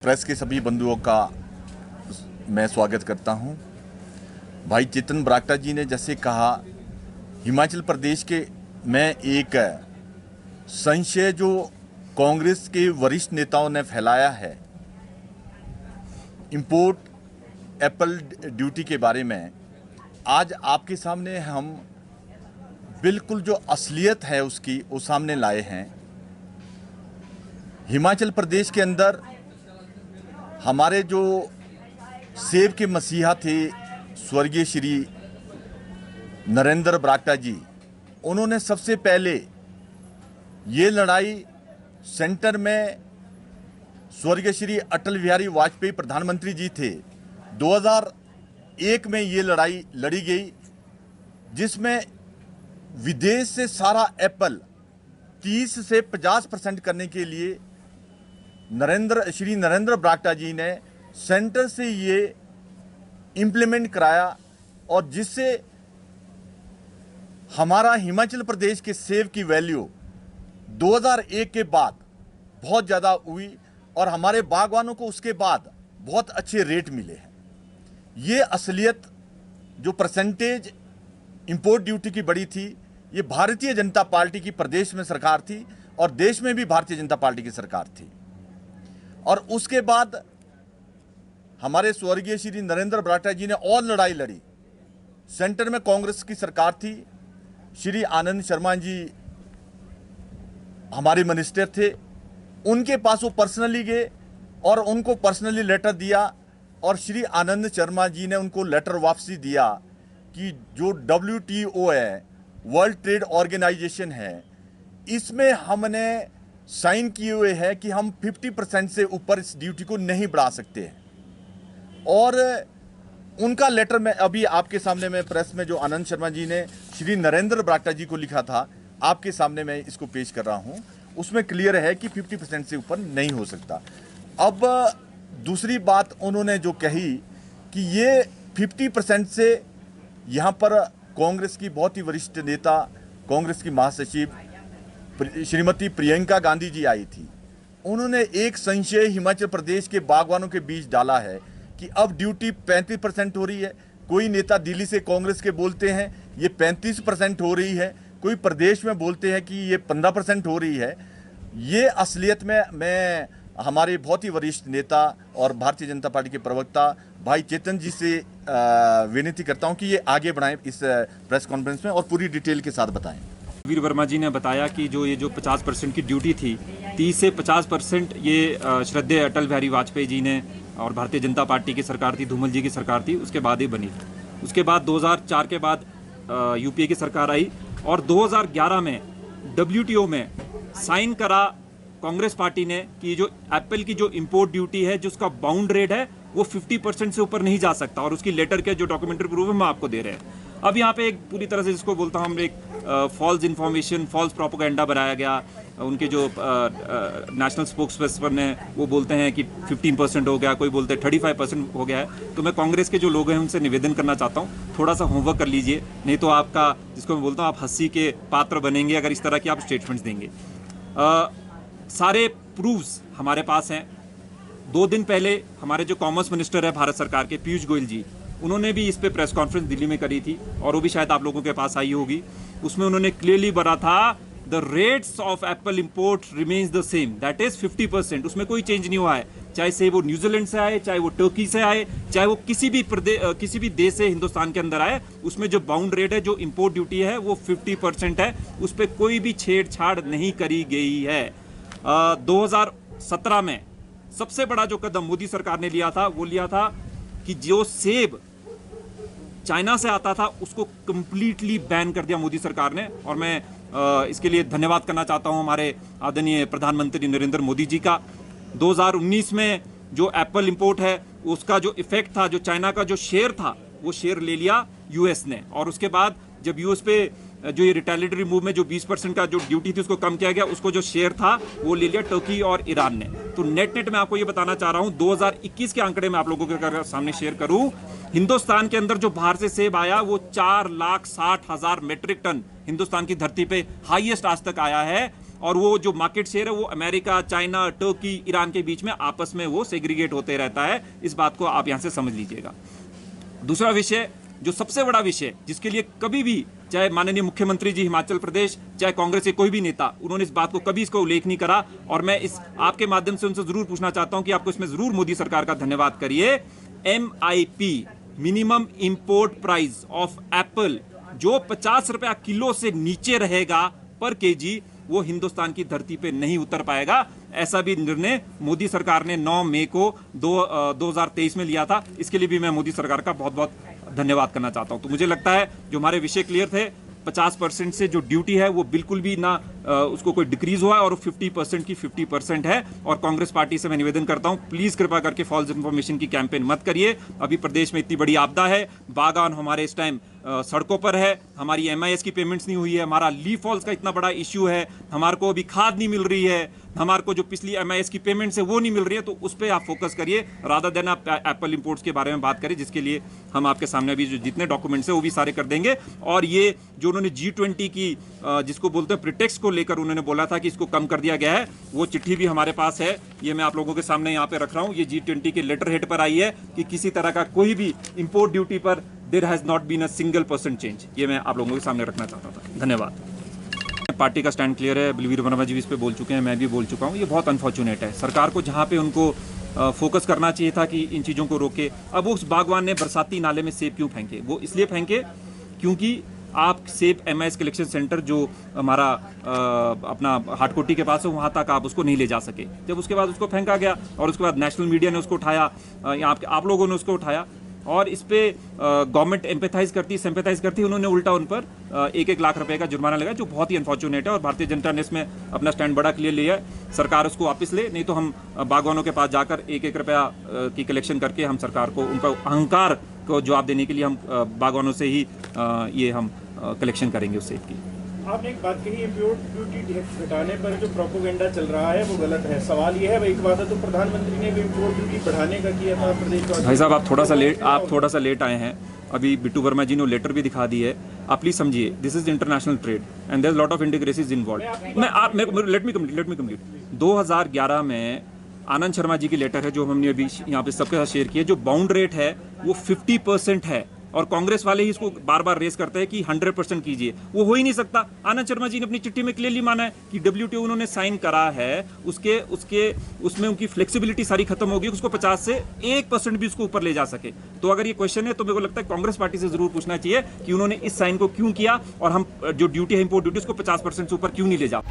Press के सभी बंधुओं का मैं स्वागत करता हूं। भाई चेतन बरागटा जी ने जैसे कहा, हिमाचल प्रदेश के में एक संशय जो कांग्रेस के वरिष्ठ नेताओं ने फैलाया है इंपोर्ट एप्पल ड्यूटी के बारे में, आज आपके सामने हम बिल्कुल जो असलियत है उसकी वो सामने लाए हैं। हिमाचल प्रदेश के अंदर हमारे जो सेब के मसीहा थे स्वर्गीय श्री नरेंद्र बरागटा जी, उन्होंने सबसे पहले ये लड़ाई सेंटर में स्वर्गीय श्री अटल बिहारी वाजपेयी प्रधानमंत्री जी थे, 2001 में ये लड़ाई लड़ी गई, जिसमें विदेश से सारा एप्पल 30 से 50% करने के लिए श्री नरेंद्र बरागटा जी ने सेंटर से ये इम्प्लीमेंट कराया, और जिससे हमारा हिमाचल प्रदेश के सेब की वैल्यू 2001 के बाद बहुत ज़्यादा हुई और हमारे बागवानों को उसके बाद बहुत अच्छे रेट मिले हैं। ये असलियत जो परसेंटेज इंपोर्ट ड्यूटी की बढ़ी थी, ये भारतीय जनता पार्टी की प्रदेश में सरकार थी और देश में भी भारतीय जनता पार्टी की सरकार थी। और उसके बाद हमारे स्वर्गीय श्री नरेंद्र बरागटा जी ने और लड़ाई लड़ी। सेंटर में कांग्रेस की सरकार थी, श्री आनंद शर्मा जी हमारे मिनिस्टर थे, उनके पास वो पर्सनली गए और उनको पर्सनली लेटर दिया, और श्री आनंद शर्मा जी ने उनको लेटर वापसी दिया कि जो WTO है, वर्ल्ड ट्रेड ऑर्गेनाइजेशन है, इसमें हमने साइन किए हुए हैं कि हम 50% से ऊपर इस ड्यूटी को नहीं बढ़ा सकते हैं। और उनका लेटर में अभी आपके सामने में प्रेस में जो आनंद शर्मा जी ने श्री नरेंद्र बरागटा जी को लिखा था, आपके सामने मैं इसको पेश कर रहा हूं, उसमें क्लियर है कि 50% से ऊपर नहीं हो सकता। अब दूसरी बात उन्होंने जो कही कि ये 50% से यहाँ पर कांग्रेस की बहुत ही वरिष्ठ नेता, कांग्रेस की महासचिव श्रीमती प्रियंका गांधी जी आई थी, उन्होंने एक संशय हिमाचल प्रदेश के बागवानों के बीच डाला है कि अब ड्यूटी 35% हो रही है। कोई नेता दिल्ली से कांग्रेस के बोलते हैं ये 35% हो रही है, कोई प्रदेश में बोलते हैं कि ये 15% हो रही है। ये असलियत में मैं हमारे बहुत ही वरिष्ठ नेता और भारतीय जनता पार्टी के प्रवक्ता भाई चेतन जी से विनती करता हूं कि ये आगे बढ़ाएं इस प्रेस कॉन्फ्रेंस में और पूरी डिटेल के साथ बताएं। वीर वर्मा जी ने बताया कि ये जो 50% की ड्यूटी थी, 30 से 50% ये श्रद्धेय अटल बिहारी वाजपेयी जी ने और भारतीय जनता पार्टी की सरकार थी, धूमल जी की सरकार थी, उसके बाद ही बनी। उसके बाद 2004 के बाद यूपीए की सरकार आई और 2011 में WTO में साइन करा कांग्रेस पार्टी ने कि जो एप्पल की जो इंपोर्ट ड्यूटी है, जिसका बाउंड रेट है वो 50% से ऊपर नहीं जा सकता, और उसकी लेटर के जो डॉक्यूमेंट्री प्रूफ है हम आपको दे रहे हैं। अब यहाँ पे एक पूरी तरह से जिसको बोलता हूँ हम एक फॉल्स इन्फॉर्मेशन, फॉल्स प्रोपोगेंडा बनाया गया। उनके जो नेशनल स्पोक्सपर्सन है वो बोलते हैं कि 15% हो गया, कोई बोलते हैं 35% हो गया है। तो मैं कांग्रेस के जो लोग हैं उनसे निवेदन करना चाहता हूँ, थोड़ा सा होमवर्क कर लीजिए, नहीं तो आपका, जिसको मैं बोलता हूँ, आप हंसी के पात्र बनेंगे अगर इस तरह की आप स्टेटमेंट्स देंगे। सारे प्रूफ्स हमारे पास हैं। 2 दिन पहले हमारे जो कॉमर्स मिनिस्टर है भारत सरकार के, पीयूष गोयल जी, उन्होंने भी इस पे प्रेस कॉन्फ्रेंस दिल्ली में करी थी और वो भी शायद आप लोगों के पास आई होगी। उसमें उन्होंने क्लियरली बोला था the rates of Apple import remains the same, that is 50%। उसमें कोई चेंज नहीं हुआ है, चाहे से वो न्यूजीलैंड से आए, चाहे वो टर्की से आए, चाहे वो किसी भी देश से हिंदुस्तान के अंदर आए, उसमें जो बाउंड रेट है, जो इंपोर्ट ड्यूटी है, वो 50% है। उस पर कोई भी छेड़छाड़ नहीं करी गई है। 2017 में सबसे बड़ा जो कदम मोदी सरकार ने लिया था, वो लिया था कि जो सेब चाइना से आता था उसको कंप्लीटली बैन कर दिया मोदी सरकार ने। और मैं इसके लिए धन्यवाद करना चाहता हूं हमारे आदरणीय प्रधानमंत्री नरेंद्र मोदी जी का। 2019 में जो एप्पल इंपोर्ट है उसका जो इफेक्ट था, जो चाइना का जो शेयर था, वो शेयर ले लिया यूएस ने, और उसके बाद जब यूएस पे जो ये रिटेलिटरी मूव में जो 20% का जो ड्यूटी थी उसको कम किया गया, उसको जो शेयर था वो ले लिया टर्की और ईरान ने। तो नेट मैं आपको ये बताना चाह रहा हूं, 2021 के आंकड़े में आप लोगों के सामने शेयर करूं, हिंदुस्तान के अंदर जो बाहर से सेब आया वो 4,60,000 मेट्रिक टन हिंदुस्तान की धरती पे हाईएस्ट आज तक आया है। और वो जो मार्केट शेयर है वो अमेरिका, चाइना, टर्की, ईरान के बीच में आपस में वो सेग्रीगेट होते रहता है। इस बात को आप यहां से समझ लीजिएगा। दूसरा विषय, जो सबसे बड़ा विषय जिसके लिए कभी भी चाहे माननीय मुख्यमंत्री जी हिमाचल प्रदेश, चाहे कांग्रेस के कोई भी नेता, उन्होंने इस बात को कभी इसको उल्लेख नहीं करा, और मैं इस आपके माध्यम से उनसे जरूर पूछना चाहता हूं कि आपको इसमें जरूर मोदी सरकार का धन्यवाद करिए। MIP, minimum import price of Apple, जो 50 रुपया किलो से नीचे रहेगा पर केजी, वो हिंदुस्तान की धरती पे नहीं उतर पाएगा। ऐसा भी निर्णय मोदी सरकार ने 9 मई को 2023 में लिया था। इसके लिए भी मैं मोदी सरकार का बहुत बहुत धन्यवाद करना चाहता हूं। तो मुझे लगता है जो हमारे विषय क्लियर थे, 50% से जो ड्यूटी है वो बिल्कुल भी ना उसको कोई डिक्रीज हुआ है, और 50% की 50% है। और कांग्रेस पार्टी से मैं निवेदन करता हूं, प्लीज कृपा करके फॉल्स इंफॉर्मेशन की कैंपेन मत करिए। अभी प्रदेश में इतनी बड़ी आपदा है, बागान हमारे इस टाइम सड़कों पर है, हमारी MIS की पेमेंट्स नहीं हुई है, हमारा लीफ फॉल्स का इतना बड़ा इश्यू है, हमारे को अभी खाद नहीं मिल रही है, हमारे को जो पिछली MIS की पेमेंट्स है वो नहीं मिल रही है। तो उस पर आप फोकस करिए, रादर देन आप एप्पल इंपोर्ट्स के बारे में बात करिए, जिसके लिए हम आपके सामने अभी जो जितने डॉक्यूमेंट्स है वो भी सारे कर देंगे। और ये जो उन्होंने G20 की जिसको बोलते हैं प्रिटेक्स्ट को लेकर उन्होंने बोला था कि इसको कम कर दिया गया है, वो चिट्ठी भी हमारे पास है। ये मैं आप लोगों के सामने यहाँ पे रख रहा हूँ। ये G20 के लेटर हेड पर आई है कि किसी तरह का कोई भी इंपोर्ट ड्यूटी पर there has not been a single % change. ये मैं आप लोगों के सामने रखना चाहता था। धन्यवाद। पार्टी का स्टैंड क्लियर है, बलवीर वर्मा जी भी इस पर बोल चुके हैं, मैं भी बोल चुका हूँ। ये बहुत अनफॉर्चुनेट है। सरकार को जहाँ पे उनको फोकस करना चाहिए था कि इन चीज़ों को रोके, अब उस बागवान ने बरसाती नाले में सेब क्यों फेंके? वो इसलिए फेंके क्योंकि आप सेब MIS कलेक्शन सेंटर जो हमारा अपना हाटकोटी के पास है, वहाँ तक आप उसको नहीं ले जा सके। जब उसके बाद उसको फेंका गया और उसके बाद नेशनल मीडिया ने उसको उठाया, यहाँ आप लोगों ने उसको उठाया, और इस पे गवर्नमेंट सिंपैथाइज करती, उन्होंने उल्टा उन पर 1-1 लाख रुपए का जुर्माना लगाया, जो बहुत ही अनफॉर्चुनेट है। और भारतीय जनता ने इसमें अपना स्टैंड बड़ा क्लियर लिया है। सरकार उसको वापस ले, नहीं तो हम बागवानों के पास जाकर 1-1 रुपया की कलेक्शन करके हम सरकार को उनका अहंकार को जवाब देने के लिए हम बागवानों से ही ये हम कलेक्शन करेंगे उस सेब की। आपने एक बात कही, इंपोर्ट ड्यूटी घटाने पर जो प्रोपोगेंडा चल रहा है वो गलत है। सवाल ये है, एक वादा तो प्रधानमंत्री ने भी इंपोर्ट ड्यूटी बढ़ाने का किया था प्रदेश। भाई साहब, आप थोड़ा सा लेट आए हैं। अभी बिट्टू वर्मा जी ने लेटर भी दिखा दी है। आप प्लीज समझिए, this is international trade and there is lot of intricacies involve. Let me complete. 2011 में आनंद शर्मा जी की लेटर है जो हमने अभी यहाँ पे सबके साथ शेयर किया। जो बाउंड रेट है वो 50% है, और कांग्रेस वाले ही इसको बार बार रेस करते हैं कि 100% कीजिए। वो हो ही नहीं सकता। आनंद शर्मा जी ने अपनी चिट्ठी में क्लियरली माना है कि WTO उन्होंने साइन करा है, उसमें उनकी फ्लेक्सिबिलिटी सारी खत्म होगी, उसको 50 से 1% भी उसको ऊपर ले जा सके। तो अगर ये क्वेश्चन है तो मेरे को लगता है कांग्रेस पार्टी से जरूर पूछना चाहिए कि उन्होंने इस साइन को क्यों किया, और हम जो ड्यूटी है इंपोर्ट ड्यूटी उसको 50% से ऊपर क्यों नहीं ले जा।